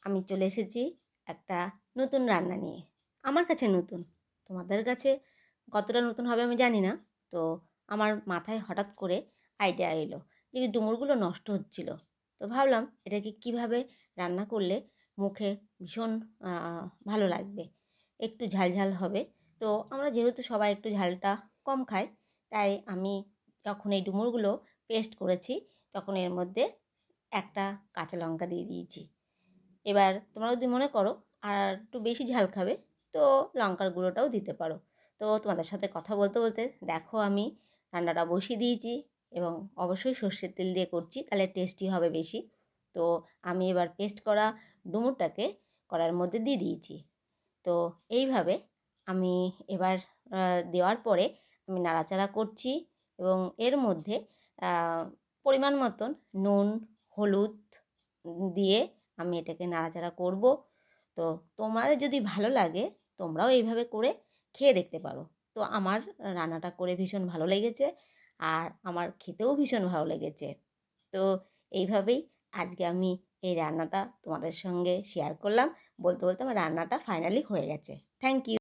আমি চলে এসেছি একটা নতুন রান্না নিয়ে। আমার কাছে নতুন, তোমাদের কাছে কতটা নতুন হবে আমি জানি না। তো আমার মাথায় হঠাৎ করে আইডিয়া এলো যে ডুমুরগুলো নষ্ট হচ্ছিল। তো ভাবলাম এটাকে কীভাবে রান্না করলে মুখে ভীষণ আ ভালো লাগবে। একটু ঝাল, ঝাল হবে। তো আমরা যেহেতু সবাই একটু ঝালটা কম খাই, তাই আমি যখন এই ডুমুরগুলো পেস্ট করেছি, তখন এর মধ্যে একটা কাঁচা লঙ্কা দিয়ে দিয়েছি। এবার তোমরা যদি মনে করো আর একটু বেশি ঝাল খাবে, তো লঙ্কার গুঁড়োটাও দিতে পারো। তো তোমাদের সাথে কথা বলতে বলতে দেখো আমি রান্নাটা বসিয়ে দিয়েছি এবং অবশ্যই সর্ষের তেল দিয়ে করছি, তাহলে টেস্টি হবে বেশি। তো আমি এবার পেস্ট করা ডুমুরটাকে কড়াইয়ের মধ্যে দিয়ে দিয়েছি। তো এইভাবে আমি এবার দেওয়ার পরে আমি নাড়াচাড়া করছি এবং এর মধ্যে আ পরিমাণ মতন নুন, হলুদ দিয়ে আমি এটাকে নাড়াচাড়া করব। তো তোমাদের যদি ভালো লাগে তোমরাও এইভাবে করে খেয়ে দেখতে পারো। তো আমার রান্নাটা করে ভীষণ ভালো লেগেছে আর আমার খেতেও ভীষণ ভালো লেগেছে। তো এইভাবেই আজকে আমি এই রান্নাটা তোমাদের সঙ্গে শেয়ার করলাম। বলতে, বলতে আমার রান্নাটা ফাইনালি হয়ে গেছে। Thank you.